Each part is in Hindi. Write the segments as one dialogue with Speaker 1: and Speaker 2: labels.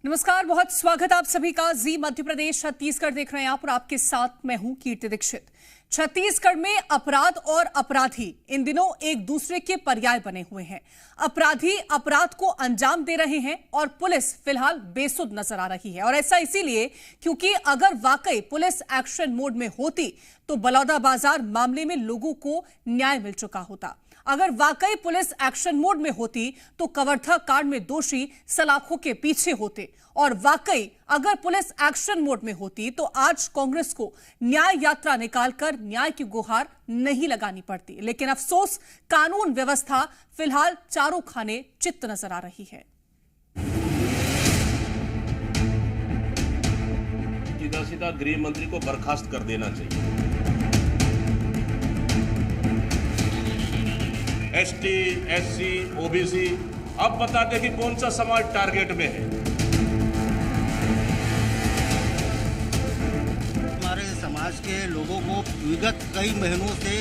Speaker 1: नमस्कार, बहुत स्वागत आप सभी का। जी मध्य प्रदेश छत्तीसगढ़ देख रहे हैं आप और आपके साथ मैं हूं कीर्ति दीक्षित। छत्तीसगढ़ में अपराध और अपराधी इन दिनों एक दूसरे के पर्याय बने हुए हैं। अपराधी अपराध को अंजाम दे रहे हैं और पुलिस फिलहाल बेसुध नजर आ रही है। और ऐसा इसीलिए क्योंकि अगर वाकई पुलिस एक्शन मोड में होती तो बलौदाबाजार मामले में लोगों को न्याय मिल चुका होता। अगर वाकई पुलिस एक्शन मोड में होती तो कवर्धा कांड में दोषी सलाखों के पीछे होते। और वाकई अगर पुलिस एक्शन मोड में होती तो आज कांग्रेस को न्याय यात्रा निकालकर न्याय की गुहार नहीं लगानी पड़ती। लेकिन अफसोस, कानून व्यवस्था फिलहाल चारों खाने चित्त नजर आ रही है।
Speaker 2: सीधा सीधा गृह मंत्री को बर्खास्त कर देना चाहिए। एसटी, एससी, ओबीसी, अब बताते कि कौन सा समाज टारगेट में है।
Speaker 3: हमारे समाज के लोगों को विगत कई महीनों से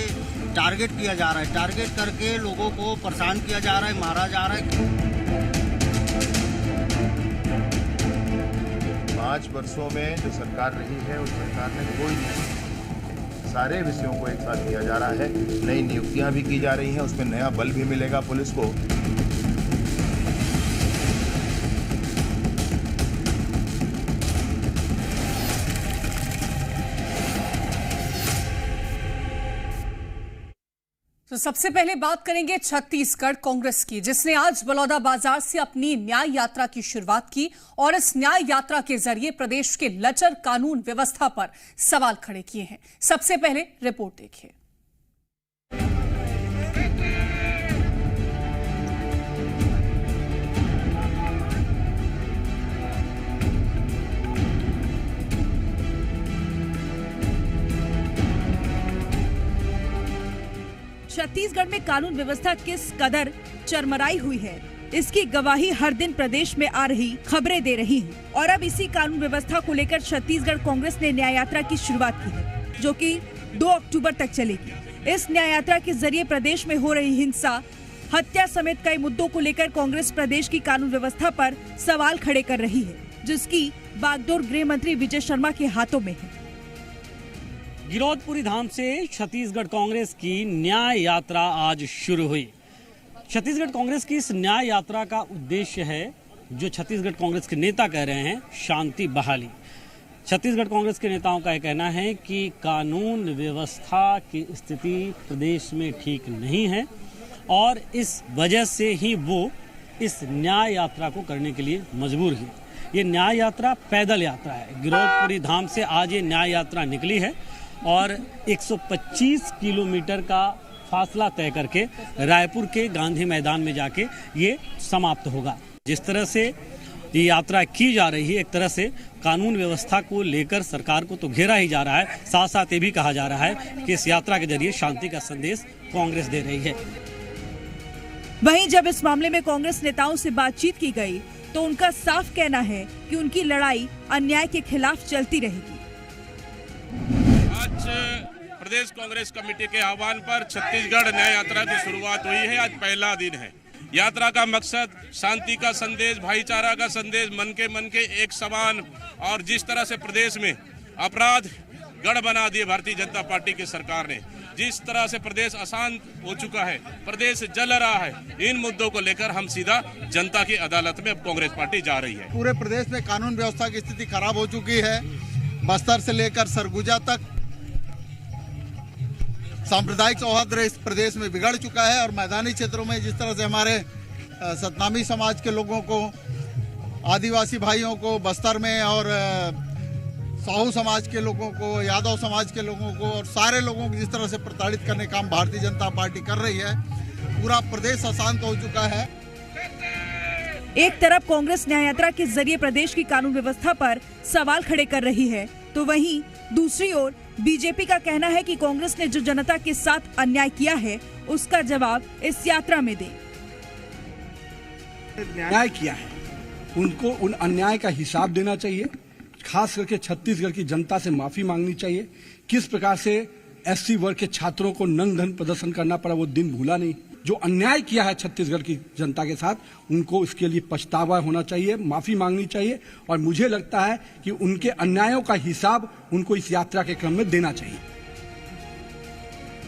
Speaker 3: टारगेट किया जा रहा है। टारगेट करके लोगों को परेशान किया जा रहा है, मारा जा रहा है।
Speaker 4: 5 वर्षों में जो सरकार रही है उस सरकार ने कोई नहीं, सारे विषयों को एक साथ किया जा रहा है। नई नियुक्तियां भी की जा रही हैं, उसमें नया बल भी मिलेगा पुलिस को।
Speaker 1: तो सबसे पहले बात करेंगे छत्तीसगढ़ कांग्रेस की, जिसने आज बलौदाबाजार से अपनी न्याय यात्रा की शुरुआत की और इस न्याय यात्रा के जरिए प्रदेश के लचर कानून व्यवस्था पर सवाल खड़े किए हैं। सबसे पहले रिपोर्ट देखिए।
Speaker 5: छत्तीसगढ़ में कानून व्यवस्था किस कदर चरमराई हुई है, इसकी गवाही हर दिन प्रदेश में आ रही खबरें दे रही हैं। और अब इसी कानून व्यवस्था को लेकर छत्तीसगढ़ कांग्रेस ने न्याय यात्रा की शुरुआत की है, जो कि 2 अक्टूबर तक चलेगी। इस न्याय यात्रा के जरिए प्रदेश में हो रही हिंसा, हत्या समेत कई मुद्दों को लेकर कांग्रेस प्रदेश की कानून व्यवस्था पर सवाल खड़े कर रही है, जिसकी बागडोर गृह मंत्री विजय शर्मा के हाथों में है।
Speaker 6: गिरौदपुरी धाम से छत्तीसगढ़ कांग्रेस की न्याय यात्रा आज शुरू हुई। छत्तीसगढ़ कांग्रेस की इस न्याय यात्रा का उद्देश्य है, जो छत्तीसगढ़ कांग्रेस के नेता कह रहे हैं, शांति बहाली। छत्तीसगढ़ कांग्रेस के नेताओं का कहना है कि कानून व्यवस्था की स्थिति प्रदेश में ठीक नहीं है और इस वजह से ही वो इस न्याय यात्रा को करने के लिए मजबूर है। ये न्याय यात्रा पैदल यात्रा है। गिरौदपुरी धाम से आज ये न्याय यात्रा निकली है और 125 किलोमीटर का फासला तय करके रायपुर के गांधी मैदान में जाके ये समाप्त होगा। जिस तरह से ये यात्रा की जा रही है, एक तरह से कानून व्यवस्था को लेकर सरकार को तो घेरा ही जा रहा है, साथ साथ ये भी कहा जा रहा है कि इस यात्रा के जरिए शांति का संदेश कांग्रेस दे रही है।
Speaker 5: वहीं जब इस मामले में कांग्रेस नेताओं से बातचीत की गई तो उनका साफ कहना है कि उनकी लड़ाई अन्याय के खिलाफ चलती रहेगी।
Speaker 2: आज प्रदेश कांग्रेस कमेटी के आह्वान पर छत्तीसगढ़ न्याय यात्रा की शुरुआत हुई है। आज पहला दिन है। यात्रा का मकसद शांति का संदेश, भाईचारा का संदेश, मन के एक समान। और जिस तरह से प्रदेश में अपराध गढ़ बना दिए भारतीय जनता पार्टी की सरकार ने, जिस तरह से प्रदेश अशांत हो चुका है, प्रदेश जल रहा है, इन मुद्दों को लेकर हम सीधा जनता की अदालत में अब कांग्रेस पार्टी जा रही है।
Speaker 3: पूरे प्रदेश में कानून व्यवस्था की स्थिति खराब हो चुकी है। बस्तर से लेकर सरगुजा तक सांप्रदायिक सौहार्द इस प्रदेश में बिगड़ चुका है। और मैदानी क्षेत्रों में जिस तरह से हमारे सतनामी समाज के लोगों को, आदिवासी भाइयों को बस्तर में, और साहू समाज के लोगों को, यादव समाज के लोगों को, और सारे लोगों को जिस तरह से प्रताड़ित करने का काम भारतीय जनता पार्टी कर रही है, पूरा प्रदेश अशांत हो चुका है।
Speaker 5: एक तरफ कांग्रेस न्याय यात्रा के जरिए प्रदेश की कानून व्यवस्था पर सवाल खड़े कर रही है, तो वहीं दूसरी ओर बीजेपी का कहना है कि कांग्रेस ने जो जनता के साथ अन्याय किया है उसका जवाब इस यात्रा में दे।
Speaker 7: न्याय किया है, उनको उन अन्याय का हिसाब देना चाहिए। खास करके छत्तीसगढ़ की जनता से माफी मांगनी चाहिए। किस प्रकार से एससी वर्ग के छात्रों को नंग धन प्रदर्शन करना पड़ा, वो दिन भूला नहीं। जो अन्याय किया है छत्तीसगढ़ की जनता के साथ, उनको इसके लिए पछतावा होना चाहिए, माफी मांगनी चाहिए और मुझे लगता है कि उनके अन्यायों का हिसाब उनको इस यात्रा के क्रम में देना चाहिए।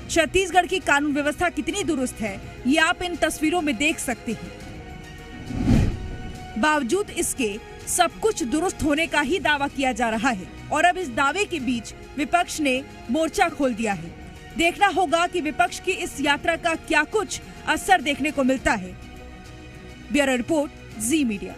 Speaker 5: छत्तीसगढ़ की कानून व्यवस्था कितनी दुरुस्त है, ये आप इन तस्वीरों में देख सकते हैं। बावजूद इसके सब कुछ दुरुस्त होने का ही दावा किया जा रहा है और अब इस दावे के बीच विपक्ष ने मोर्चा खोल दिया है। देखना होगा कि विपक्ष की इस यात्रा का क्या कुछ असर देखने को मिलता है। ब्यूरो रिपोर्ट, जी मीडिया।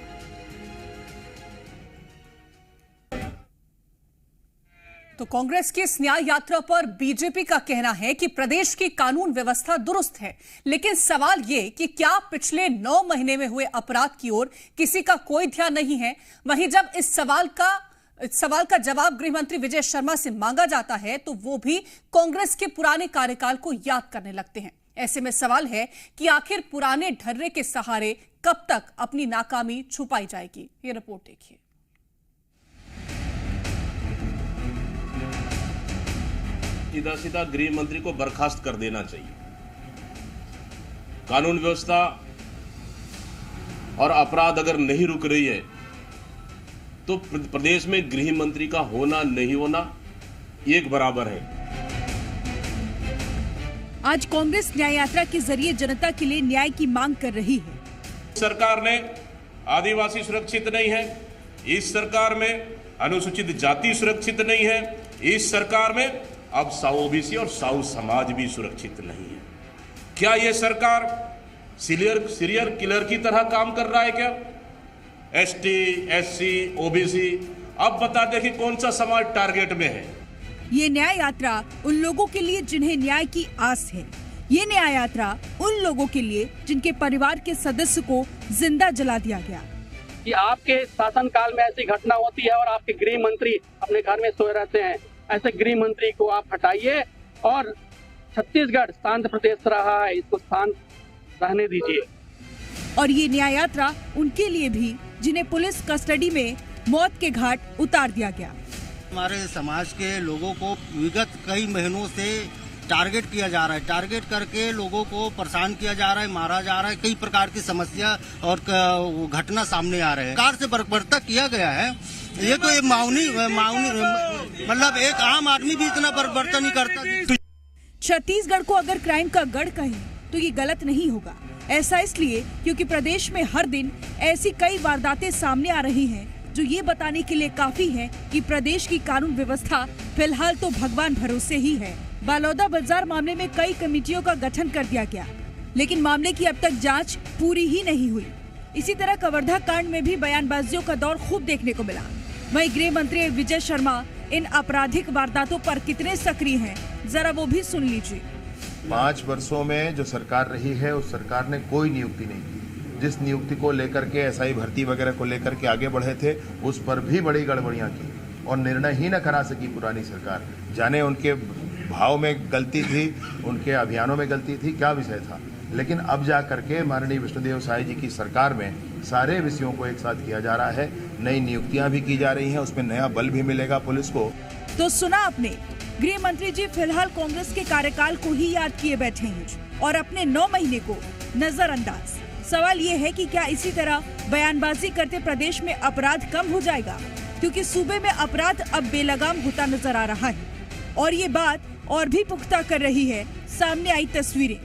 Speaker 1: तो कांग्रेस की इस न्याय यात्रा पर बीजेपी का कहना है कि प्रदेश की कानून व्यवस्था दुरुस्त है, लेकिन सवाल ये कि क्या पिछले 9 महीने में हुए अपराध की ओर किसी का कोई ध्यान नहीं है। वहीं जब इस सवाल का जवाब गृह मंत्री विजय शर्मा से मांगा जाता है तो वो भी कांग्रेस के पुराने कार्यकाल को याद करने लगते हैं। ऐसे में सवाल है कि आखिर पुराने ढर्रे के सहारे कब तक अपनी नाकामी छुपाई जाएगी। ये रिपोर्ट देखिए।
Speaker 2: सीधा सीधा गृह मंत्री को बर्खास्त कर देना चाहिए। कानून व्यवस्था और अपराध अगर नहीं रुक रही है तो प्रदेश में गृह मंत्री का होना नहीं होना एक बराबर है।
Speaker 5: आज कांग्रेस न्याय यात्रा के जरिए जनता के लिए न्याय की मांग कर रही है।
Speaker 2: सरकार ने आदिवासी सुरक्षित नहीं है, इस सरकार में अनुसूचित जाति सुरक्षित नहीं है, इस सरकार में अब ओबीसी और साहू समाज भी सुरक्षित नहीं है। क्या यह सरकार सीरियल किलर की तरह काम कर रहा है क्या? एसटी, एससी, ओबीसी, अब बता दे कि कौन सा समाज टारगेट में है।
Speaker 5: ये न्याय यात्रा उन लोगों के लिए जिन्हें न्याय की आस है। ये न्याय यात्रा उन लोगों के लिए जिनके परिवार के सदस्य को जिंदा जला दिया गया।
Speaker 8: कि आपके शासनकाल में ऐसी घटना होती है और आपके गृह मंत्री अपने घर में सोए रहते हैं, ऐसे गृह मंत्री को आप हटाइए और छत्तीसगढ़ शांत प्रदेश रहा है, इसको शांत रहने दीजिए।
Speaker 5: और ये न्याय यात्रा उनके लिए भी जिन्हें पुलिस कस्टडी में मौत के घाट उतार दिया गया।
Speaker 9: हमारे समाज के लोगों को विगत कई महीनों से टारगेट किया जा रहा है, टारगेट करके लोगों को परेशान किया जा रहा है, मारा जा रहा है। कई प्रकार की समस्या और घटना सामने आ रहे हैं। सरकार से बर्बरता किया गया है। ये तो माउनी मतलब एक आम आदमी भी इतना बर्बरता नहीं करता।
Speaker 5: छत्तीसगढ़ को अगर क्राइम का गढ़ कहें तो ये गलत नहीं होगा। ऐसा इसलिए क्योंकि प्रदेश में हर दिन ऐसी कई वारदातें सामने आ रही हैं जो ये बताने के लिए काफी है कि प्रदेश की कानून व्यवस्था फिलहाल तो भगवान भरोसे ही है। बालौदा बाजार मामले में कई कमेटियों का गठन कर दिया गया, लेकिन मामले की अब तक जांच पूरी ही नहीं हुई। इसी तरह कवर्धा कांड में भी बयानबाजियों का दौर खूब देखने को मिला। वहीं गृह मंत्री विजय शर्मा इन आपराधिक वारदातों पर कितने सक्रिय हैं, जरा वो भी सुन लीजिए।
Speaker 4: 5 वर्षों में जो सरकार रही है उस सरकार ने कोई नियुक्ति नहीं की। जिस नियुक्ति को लेकर के एसआई भर्ती वगैरह को लेकर के आगे बढ़े थे उस पर भी बड़ी गड़बड़ियां की और निर्णय ही न करा सकी पुरानी सरकार। जाने उनके भाव में गलती थी, उनके अभियानों में गलती थी, क्या विषय था। लेकिन अब जा करके माननीय विष्णुदेव साय जी की सरकार में सारे विषयों को एक साथ किया जा रहा है। नई नियुक्तियां भी की जा रही हैं, उसमें नया बल भी मिलेगा पुलिस को।
Speaker 5: तो सुना आपने, गृह मंत्री जी फिलहाल कांग्रेस के कार्यकाल को ही याद किए बैठे हैं और अपने 9 महीने को नजरअंदाज। सवाल ये है कि क्या इसी तरह बयानबाजी करते प्रदेश में अपराध कम हो जाएगा, क्योंकि सूबे में अपराध अब बेलगाम होता नजर आ रहा है। और ये बात और भी पुख्ता कर रही है सामने आई तस्वीरें।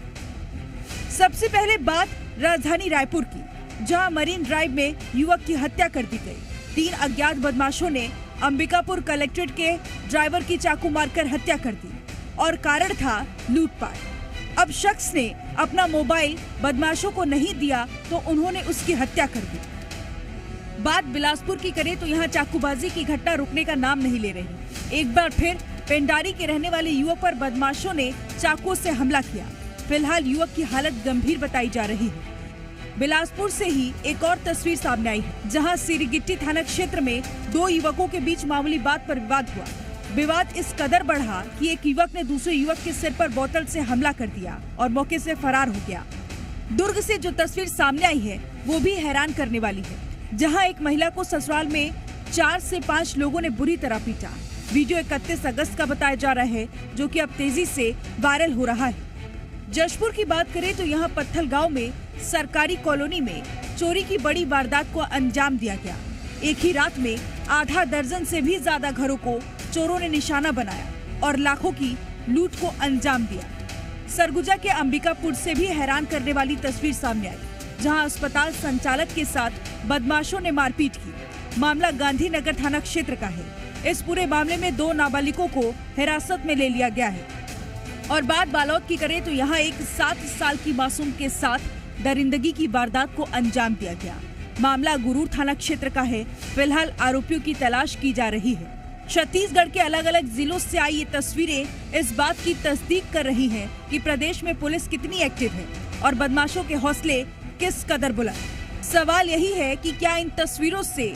Speaker 5: सबसे पहले बात राजधानी रायपुर की, जहां मरीन ड्राइव में युवक की हत्या कर दी गई। 3 अज्ञात बदमाशों ने अंबिकापुर कलेक्ट्रेट के ड्राइवर की चाकू मारकर हत्या कर दी और कारण था लूटपाट। अब शख्स ने अपना मोबाइल बदमाशों को नहीं दिया तो उन्होंने उसकी हत्या कर दी। बात बिलासपुर की करें तो यहाँ चाकूबाजी की घटना रुकने का नाम नहीं ले रही। एक बार फिर पेंडारी के रहने वाले युवक पर बदमाशों ने चाकू से हमला किया। फिलहाल युवक की हालत गंभीर बताई जा रही है। बिलासपुर से ही एक और तस्वीर सामने आई है, जहां सिरगिट्टी थाना क्षेत्र में 2 युवकों के बीच मामूली बात पर विवाद हुआ। विवाद इस कदर बढ़ा कि एक युवक ने दूसरे युवक के सिर पर बोतल से हमला कर दिया और मौके से फरार हो गया। दुर्ग से जो तस्वीर सामने आई है वो भी हैरान करने वाली है, जहां एक महिला को ससुराल में 4 से 5 लोगों ने बुरी तरह पीटा। वीडियो 31 अगस्त का बताया जा रहा है, जो कि अब तेजी से वायरल हो रहा है। जशपुर की बात करें तो यहाँ पत्थल गांव में सरकारी कॉलोनी में चोरी की बड़ी वारदात को अंजाम दिया गया। एक ही रात में आधा दर्जन से भी ज्यादा घरों को चोरों ने निशाना बनाया और लाखों की लूट को अंजाम दिया। सरगुजा के अंबिकापुर से भी हैरान करने वाली तस्वीर सामने आई, जहां अस्पताल संचालक के साथ बदमाशों ने मारपीट की। मामला गांधीनगर थाना क्षेत्र का है। इस पूरे मामले में 2 नाबालिगों को हिरासत में ले लिया गया है। और बात बालोद की करें तो यहाँ एक 7 साल की मासूम के साथ दरिंदगी की वारदात को अंजाम दिया गया। मामला गुरूर थाना क्षेत्र का है। फिलहाल आरोपियों की तलाश की जा रही है। छत्तीसगढ़ के अलग अलग जिलों से आई ये तस्वीरें इस बात की तस्दीक कर रही हैं कि प्रदेश में पुलिस कितनी एक्टिव है और बदमाशों के हौसले किस कदर बुलंद। सवाल यही है कि क्या इन तस्वीरों से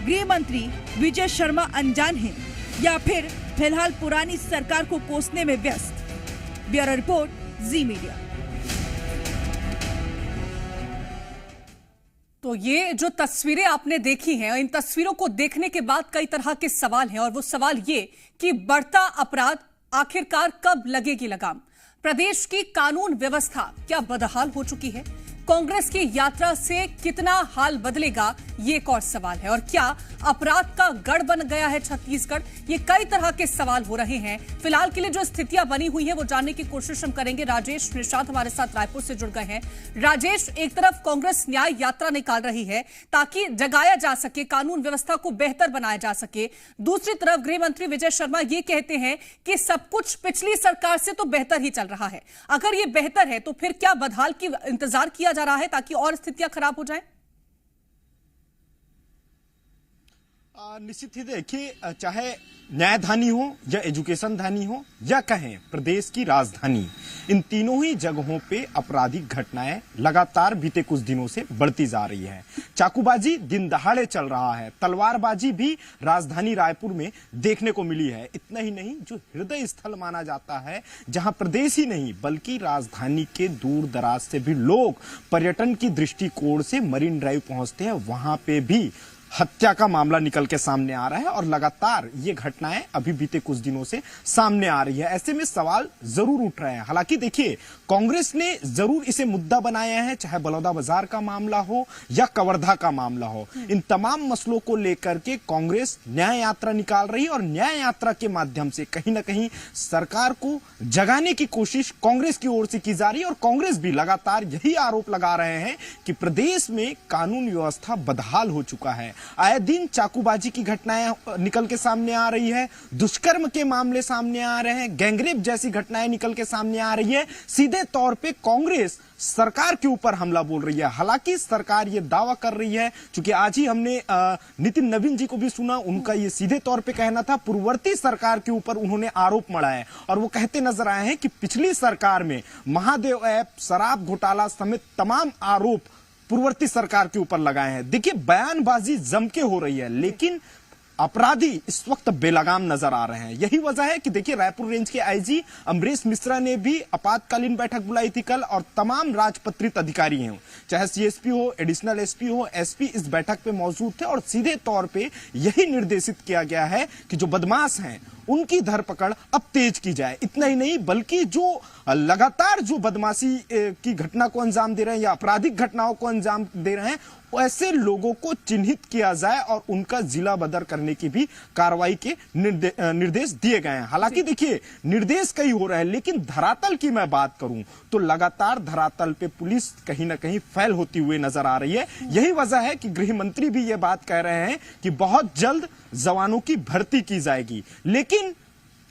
Speaker 5: गृह मंत्री विजय शर्मा अनजान हैं या फिर फिलहाल पुरानी सरकार को कोसने में व्यस्त। ब्यूरो रिपोर्ट, जी मीडिया।
Speaker 1: तो ये जो तस्वीरें आपने देखी हैं, इन तस्वीरों को देखने के बाद कई तरह के सवाल हैं और वो सवाल ये कि बढ़ता अपराध आखिरकार कब लगेगी लगाम। प्रदेश की कानून व्यवस्था क्या बदहाल हो चुकी है? कांग्रेस की यात्रा से कितना हाल बदलेगा, ये एक और सवाल है। और क्या अपराध का गढ़ बन गया है छत्तीसगढ़? ये कई तरह के सवाल हो रहे हैं। फिलहाल के लिए जो स्थितियां बनी हुई है वो जानने की कोशिश हम करेंगे। राजेश निषाद हमारे साथ रायपुर से जुड़ गए हैं। राजेश, एक तरफ कांग्रेस न्याय यात्रा निकाल रही है ताकि जगाया जा सके, कानून व्यवस्था को बेहतर बनाया जा सके। दूसरी तरफ गृह मंत्री विजय शर्मा ये कहते हैं कि सब कुछ पिछली सरकार से तो बेहतर ही चल रहा है। अगर ये बेहतर है तो फिर क्या बदहाल की इंतजार किया जा रहा है ताकि और स्थितियां खराब हो जाएं?
Speaker 10: निश्चित ही देखिए, चाहे न्यायधानी हो या एजुकेशन धानी हो या कहें प्रदेश की राजधानी, इन तीनों ही जगहों पे आपराधिक घटनाएं लगातार बीते कुछ दिनों से बढ़ती जा रही है। चाकूबाजी दिन दहाड़े चल रहा है, तलवारबाजी भी राजधानी रायपुर में देखने को मिली है। इतना ही नहीं, जो हृदय स्थल माना जाता है, जहां प्रदेश ही नहीं बल्कि राजधानी के दूर दराज से भी लोग पर्यटन की दृष्टिकोण से मरीन ड्राइव पहुंचते हैं, वहां पे भी हत्या का मामला निकल के सामने आ रहा है और लगातार ये घटनाएं अभी बीते कुछ दिनों से सामने आ रही है। ऐसे में सवाल जरूर उठ रहे हैं। हालांकि देखिए, कांग्रेस ने जरूर इसे मुद्दा बनाया है, चाहे बलौदा बाजार का मामला हो या कवर्धा का मामला हो। इन तमाम मसलों को लेकर के कांग्रेस न्याय यात्रा निकाल रही है और न्याय यात्रा के माध्यम से कहीं ना कहीं सरकार को जगाने की कोशिश कांग्रेस की ओर से की जा रही है। और कांग्रेस भी लगातार यही आरोप लगा रहे हैं कि प्रदेश में कानून व्यवस्था बदहाल हो चुका है। आए दिन चाकूबाजी की घटनाएं निकल के सामने आ रही है, दुष्कर्म के मामले सामने आ रहे हैं, गैंगरेप जैसी घटनाएं निकल के सामने आ रही है। सीधे तौर पे कांग्रेस सरकार के ऊपर हमला बोल रही है। हालांकि सरकार ये दावा कर रही है, क्योंकि आज ही हमने नितिन नवीन जी को भी सुना, उनका ये सीधे तौर पे कहना था, पूर्ववर्ती सरकार के ऊपर उन्होंने आरोप मढ़ाए और वो कहते नजर आए हैं कि पिछली सरकार में महादेव ऐप, शराब घोटाला समेत तमाम आरोप पूर्ववर्ती सरकार के ऊपर लगाए हैं। देखिए, बयानबाजी जम के हो रही है, लेकिन अपराधी इस वक्त बेलगाम नजर आ रहे हैं। यही वजह है कि देखिए, रायपुर रेंज के आईजी अमरीश मिश्रा ने भी आपातकालीन बैठक बुलाई थी कल, और तमाम राजपत्रित अधिकारी हैं, चाहे सीएसपी हो, एडिशनल एसपी हो, एसपी इस बैठक पे मौजूद थे और सीधे तौर पे यही निर्देशित किया गया है कि जो बदमाश हैं उनकी धरपकड़ अब तेज की जाए। इतना ही नहीं, बल्कि जो लगातार जो बदमाशी की घटना को अंजाम दे रहे हैं या आपराधिक घटनाओं को अंजाम दे रहे हैं, ऐसे लोगों को चिन्हित किया जाए और उनका जिला बदर करने की भी कार्रवाई के निर्देश दिए गए हैं। हालांकि देखिए, निर्देश कई हो रहे हैं, लेकिन धरातल की मैं बात करूं तो लगातार धरातल पे पुलिस कहीं ना कहीं फेल होती हुई नजर आ रही है। यही वजह है कि गृह मंत्री भी ये बात कह रहे हैं कि बहुत जल्द जवानों की भर्ती की जाएगी। लेकिन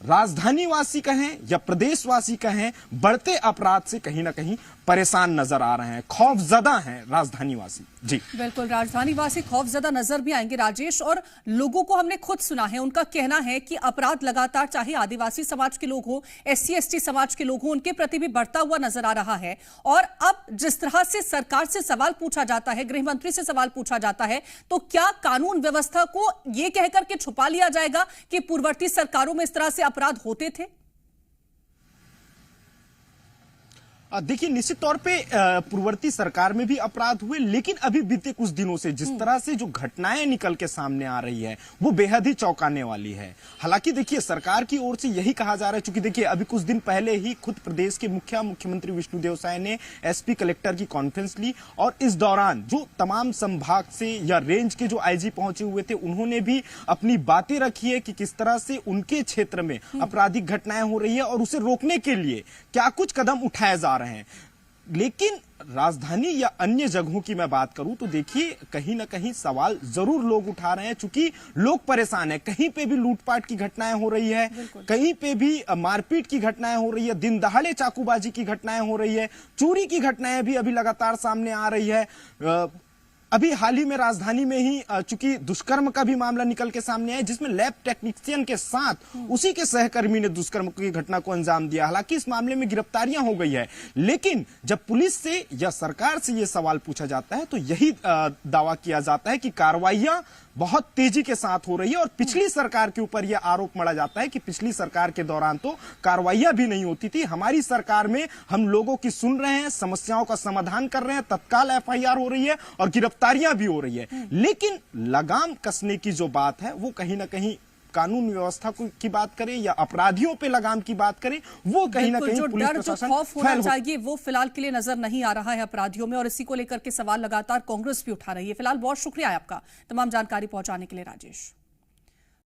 Speaker 10: राजधानी वासी कहें या प्रदेशवासी कहें, बढ़ते अपराध से कहीं ना कहीं परेशान नजर आ रहे हैं, खौफजदा हैं राजधानी वासी। जी
Speaker 1: बिल्कुल, राजधानी वासी खौफजदा नजर भी आएंगे राजेश। और लोगों को हमने खुद सुना है, उनका कहना है कि अपराध लगातार, चाहे आदिवासी समाज के लोग हो, SC ST समाज के लोग हो, उनके प्रति भी बढ़ता हुआ नजर आ रहा है। और अब जिस तरह से सरकार से सवाल पूछा जाता है, गृह मंत्री से सवाल पूछा जाता है, तो क्या कानून व्यवस्था को यह कहकर के छुपा लिया जाएगा कि पूर्ववर्ती सरकारों में इस तरह से अपराध होते थे?
Speaker 10: देखिए, निश्चित तौर पे पूर्ववर्ती सरकार में भी अपराध हुए, लेकिन अभी बीते कुछ दिनों से जिस तरह से जो घटनाएं निकल के सामने आ रही है वो बेहद ही चौंकाने वाली है। हालांकि देखिए, सरकार की ओर से यही कहा जा रहा है, चूंकि देखिए अभी कुछ दिन पहले ही खुद प्रदेश के मुख्यमंत्री विष्णुदेव साय ने एसपी कलेक्टर की कॉन्फ्रेंस ली और इस दौरान जो तमाम संभाग से या रेंज के जो आईजी पहुंचे हुए थे उन्होंने भी अपनी बातें रखी है कि किस तरह से उनके क्षेत्र में आपराधिक घटनाएं हो रही है और उसे रोकने के लिए क्या कुछ कदम उठाए जा रहे हैं। लेकिन राजधानी या अन्य जगहों की मैं बात करूं तो देखिए, कहीं ना कहीं सवाल जरूर लोग उठा रहे हैं, चूंकि लोग परेशान हैं। कहीं पे भी लूटपाट की घटनाएं हो रही है, कहीं पे भी मारपीट की घटनाएं हो रही है, दिन दहाड़े चाकूबाजी की घटनाएं हो रही है, चोरी की घटनाएं भी अभी लगातार सामने आ रही है। अभी हाल ही में राजधानी में ही चूंकि दुष्कर्म का भी मामला निकल के सामने आया, जिसमें लैब टेक्नीशियन के साथ उसी के सहकर्मी ने दुष्कर्म की घटना को अंजाम दिया। हालांकि इस मामले में गिरफ्तारियां हो गई है, लेकिन जब पुलिस से या सरकार से यह सवाल पूछा जाता है तो यही दावा किया जाता है कि कार्रवाइयां बहुत तेजी के साथ हो रही है और पिछली सरकार के ऊपर यह आरोप मढ़ा जाता है कि पिछली सरकार के दौरान तो कार्रवाइयां भी नहीं होती थी। हमारी सरकार में हम लोगों की सुन रहे हैं, समस्याओं का समाधान कर रहे हैं, तत्काल एफआईआर हो रही है और गिरफ्तारियां भी हो रही है। लेकिन लगाम कसने की जो बात है वो कहीं ना कहीं कानून व्यवस्था की बात करें या अपराधियों पे लगाम की बात करें, वो कहीं ना कहीं
Speaker 1: जो
Speaker 10: पुलिस
Speaker 1: डर, जो
Speaker 10: प्रशासन
Speaker 1: खौफ होना चाहिए वो फिलहाल के लिए नजर नहीं आ रहा है अपराधियों में, और इसी को लेकर के सवाल लगातार कांग्रेस भी उठा रही है। फिलहाल बहुत शुक्रिया आपका तमाम जानकारी पहुंचाने के लिए राजेश।